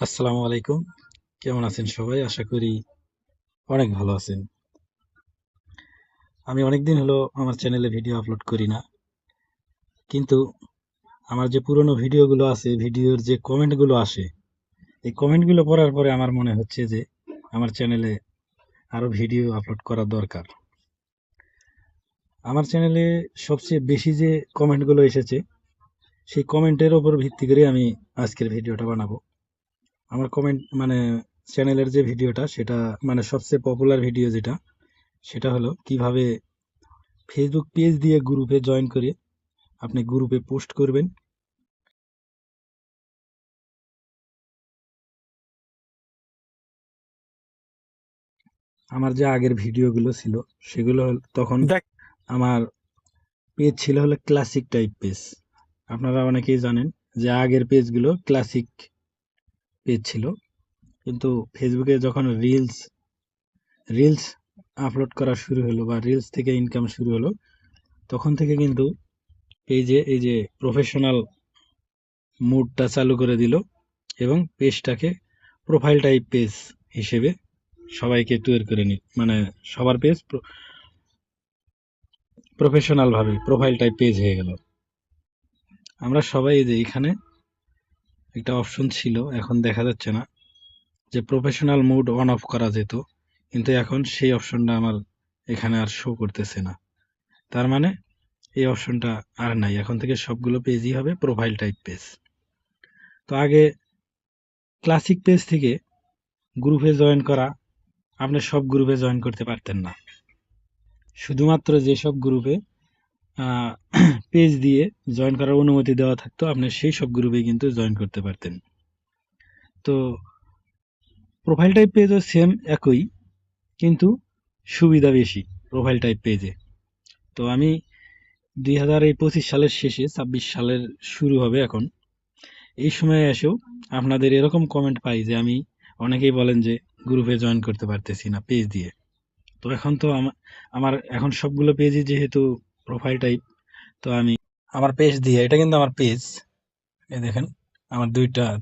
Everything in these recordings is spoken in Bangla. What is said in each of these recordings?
আসসালামু আলাইকুম। কেমন আছেন সবাই? আশা করি অনেক ভালো আছেন। আমি অনেকদিন হলো আমার চ্যানেলে ভিডিও আপলোড করি না। কিন্তু আমার যে পুরনো ভিডিওগুলো আছে, ভিডিওর যে কমেন্টগুলো আসে, এই কমেন্টগুলো পড়ার পরে আমার মনে হচ্ছে যে আমার চ্যানেলে আরো ভিডিও আপলোড করা দরকার। আমার চ্যানেলে সবচেয়ে বেশি যে কমেন্টগুলো এসেছে, সেই কমেন্টের উপর ভিত্তি করে আমি আজকের ভিডিওটা বানাবো। আমার কমেন্ট মানে চ্যানেলের যে ভিডিওটা সেটা মানে সবচেয়ে পপুলার ভিডিও যেটা, সেটা হলো কিভাবে ফেসবুক পেজ দিয়ে গ্রুপে জয়েন করে আপনি গ্রুপে পোস্ট করবেন। আমার যে আগের ভিডিওগুলো ছিল সেগুলো তখন দেখ আমার পেজ ছিল হলো ক্লাসিক টাইপ পেজ। আপনারা অনেকেই জানেন যে আগের পেজগুলো ক্লাসিক পেজ ছিল, কিন্তু ফেসবুকে যখন রিলস রিলস আপলোড করা শুরু হলো বা রিলস থেকে ইনকাম শুরু হলো, তখন থেকে কিন্তু পেজে এই যে প্রফেশনাল মুডটা চালু করে দিল এবং পেজটাকে প্রোফাইল টাইপ পেজ হিসেবে সবাইকে তৈরি করে মানে সবার পেজ প্রফেশনাল ভাবে প্রোফাইল টাইপ পেজ হয়ে গেল। আমরা সবাই এই যে এখানে একটা অপশন ছিল, এখন দেখা যাচ্ছে না, যে প্রফেশনাল মুড অন অফ করা যেত, কিন্তু এখন সেই অপশনটা আমার এখানে আর শো করতেছে না। তার মানে এই অপশনটা আর নাই, এখন থেকে সবগুলো পেজই হবে প্রোফাইল টাইপ পেজ। তো আগে ক্লাসিক পেজ থেকে গ্রুপে জয়েন করা, আপনি সব গ্রুপে জয়েন করতে পারতেন না। শুধুমাত্র যেসব গ্রুপে পেজ দিয়ে জয়েন করার অনুমতি দেওয়া থাকতো আপনি সেই সব গ্রুপে কিন্তু জয়েন করতে পারতেন। তো প্রোফাইল টাইপ পেজও সেম একই, কিন্তু সুবিধা বেশি প্রোফাইল টাইপ পেজে। তো আমি 2025 সালের শেষে 26 সালের শুরু হবে এখন, এই সময়ে এসেও আপনাদের এরকম কমেন্ট পাই যে আমি, অনেকেই বলেন যে গ্রুপে জয়েন করতে পারতেছি না পেজ দিয়ে। তো এখন তো আমার এখন সবগুলো পেজই যেহেতু প্রোফাইল টাইপ, তো আমি আমার পেজ দিয়ে, এটা কিন্তু আমার পেজ, এই দেখেন আমার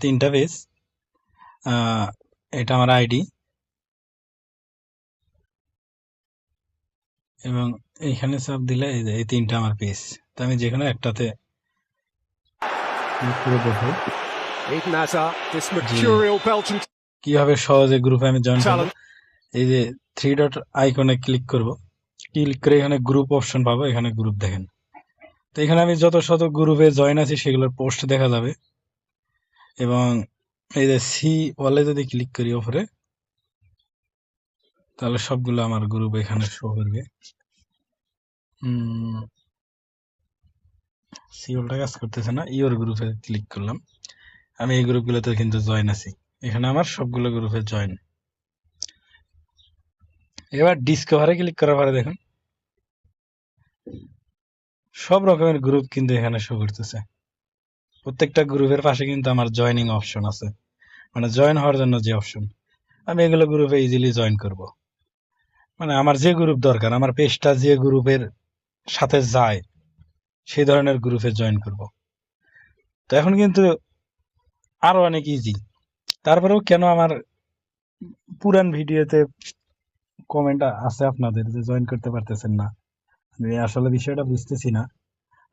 তিনটা পেজ, এটা আমার আইডি এবং এইখানে চাপ দিলে এই যে এই তিনটা আমার পেজ। তো আমি যেকোনো একটাতে ক্লিক করে দেখো Eden Hazard, this যে mercurial Belgian কিভাবে সহজে গ্রুপে আমি জয়েন করব। talent. এই যে থ্রি ডট আইকনে ক্লিক করব, ক্লিক করে এখানে গ্রুপ অপশন পাবো, এখানে গ্রুপ দেখেন। তো এখানে আমি যত শত গ্রুপে জয়েন আছি সেগুলোর পোস্ট দেখা যাবে, এবং এই যে সি ওয়ালে যদি ক্লিক করি ওপরে, তাহলে সবগুলো আমার গ্রুপ এখানে শো করবে। সি ওয়ালটা কাজ করতেছে না, ইওর গ্রুপে ক্লিক করলাম, আমি এই গ্রুপগুলোতে কিন্তু জয়েন আছি, এখানে আমার সবগুলো গ্রুপে জয়েন। এবার ডিসকভারে ক্লিক করার পরে দেখুন সব রকমের গ্রুপ কিন্তু এখানে শো করতেছে। প্রত্যেকটা গ্রুপের পাশে কিন্তু আমার জয়নিং অপশন আছে, মানে জয়েন হওয়ার জন্য যে অপশন, আমি এগুলো গ্রুপে ইজিলি জয়েন করব। মানে আমার যে গ্রুপ দরকার, আমার পেজটা যে গ্রুপের সাথে যায় সেই ধরনের গ্রুপে জয়েন করব। তো এখন কিন্তু আরো অনেক ইজি। তারপরেও কেন আমার পুরান ভিডিওতে কমেন্ট আছে আপনাদের যে জয়েন করতে পারতেছেন না, আমি আসলে বিষয়টা বুঝতেছি না।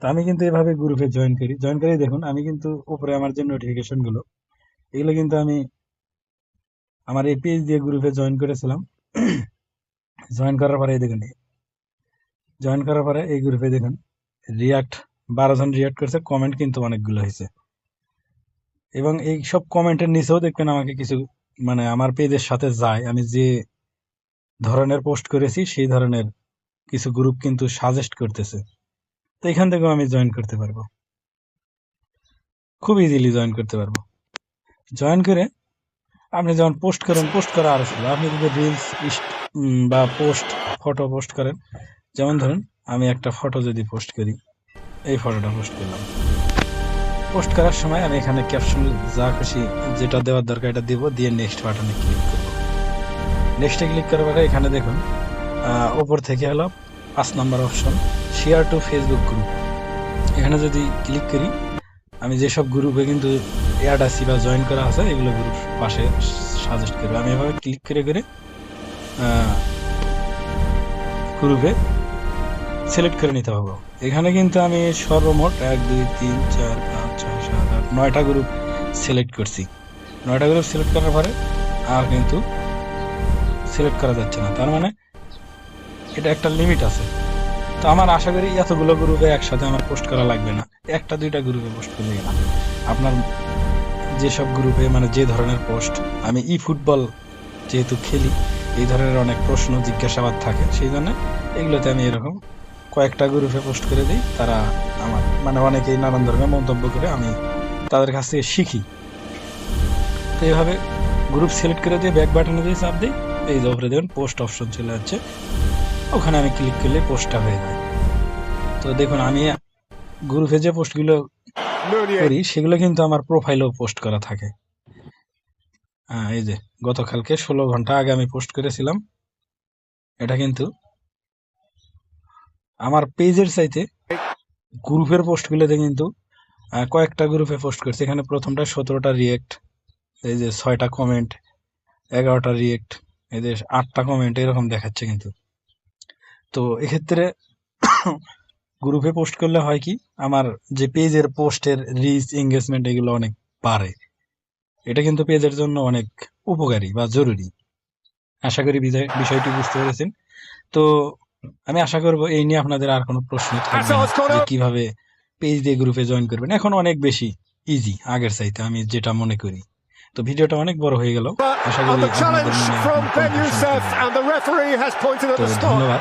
তো আমি কিন্তু এভাবে গ্রুপে জয়েন করি দেখুন, আমি কিন্তু উপরে আমার যে নোটিফিকেশন গুলো, এগুলো কিন্তু আমি আমার এই পেজ দিয়ে গ্রুপে জয়েন করেছিলাম। জয়েন করার পরে দেখুন, জয়েন করার পরে এই গ্রুপে দেখুন রিয়াক্ট 12 জন রিয়াক্ট করছে, কমেন্ট কিন্তু অনেকগুলো হয়েছে, এবং এই সব কমেন্টের নিচেও দেখবেন আমাকে কিছু, মানে আমার পেজের সাথে যায়, আমি যে ধরনের পোস্ট করেছি সেই ধরনের কিছু গ্রুপ কিন্তু সাজেস্ট করতেছে। তো এখান থেকেও আমি জয়েন করতে পারবো, খুব ইজিলি জয়েন করতে পারবো। জয়েন করে আপনি যখন পোস্ট করেন, পোস্ট করা আরো সুবিধা। আপনি যদি রিলস বা পোস্ট ফটো পোস্ট করেন, যেমন ধরুন আমি একটা ফটো যদি পোস্ট করি, এই ফটোটা পোস্ট করলাম, পোস্ট করার সময় আমি এখানে ক্যাপশন যা খুশি যেটা দেওয়ার দরকার এটা দিব, দিয়ে নেক্সট বাটনে ক্লিক করব। নেক্সটে ক্লিক করার পরে এখানে দেখুন ওপর থেকে হলো 5 নম্বর option, share to Facebook group. এখানে যদি ক্লিক করি, আমি যেসব গ্রুপে কিন্তু অ্যাড আছি বা জয়েন করা আছে এগুলো গ্রুপ পাশে সাজেস্ট করবে। আমি এভাবে ক্লিক করে করে গ্রুপে সিলেক্ট করে নিতে পারবো। এখানে কিন্তু আমি সর্বমোট 1 2 3 4 5 6 7 8 9টা গ্রুপ সিলেক্ট করছি। 9টা গ্রুপ সিলেক্ট করার পরে আর কিন্তু সিলেক্ট করা যাচ্ছে না, তার মানে এটা একটা লিমিট আছে। তো আমার আশা করি এতগুলো গ্রুপে একসাথে আমার পোস্ট করা লাগবে না, একটা দুইটা গ্রুপে পোস্ট করলে গেলাম। আপনার যেসব গ্রুপে মানে যে ধরনের পোস্ট, আমি ই ফুটবল যেহেতু খেলি, এই ধরনের অনেক প্রশ্ন জিজ্ঞাসাবাদ থাকে, সেই জন্য এগুলোতে আমি এরকম কয়েকটা গ্রুপে পোস্ট করে দিই। তারা আমার মানে অনেকেই নানান ধরনের মন্তব্য করে, আমি তাদের কাছ থেকে শিখি। তো এইভাবে গ্রুপ সিলেক্ট করে দিয়ে ব্যাক বাটনে দিয়ে চাপ দিই, এই যে উপরে দেখুন পোস্ট অপশন চলে যাচ্ছে, ওখানে আমি ক্লিক করলে পোস্টটা হয়ে যায়। তো দেখুন আমি গ্রুপে যে পোস্টগুলো করি সেগুলো কিন্তু আমার প্রোফাইলেও পোস্ট করা থাকে। এই যে গতকালকে 16 ঘন্টা আগে আমি পোস্ট করেছিলাম, এটা কিন্তু আমার পেজের চাইতে গ্রুপের পোস্টগুলোতে কিন্তু কয়েকটা গ্রুপে পোস্ট করছি। এখানে প্রথমটা 17টা রিয়েক্ট, এই যে 6টা কমেন্ট, 11টা রিয়েক্ট, এই যে 8টা কমেন্ট, এরকম দেখাচ্ছে কিন্তু। তো এক্ষেত্রে গ্রুপে পোস্ট করলে হয় কি, আমার যে পেজের পোস্টের রিচ এঙ্গেজমেন্ট এগুলো অনেক বাড়ে। এটা কিন্তু পেজের জন্য অনেক উপকারী বা জরুরি। আশা করি বিষয়টি বুঝতে পেরেছেন। তো আমি আশা করব এই নিয়ে আপনাদের আর কোনো প্রশ্ন থাকবে না যে কিভাবে পেজ দিয়ে গ্রুপে জয়েন করবেন। এখন অনেক বেশি ইজি আগের চাইতে, আমি যেটা মনে করি। তো ভিডিওটা অনেক বড় হয়ে গেল, আশা করি আপনাদের মনে from Ben Youssef and the referee has pointed at তো the spot. ধন্যবাদ।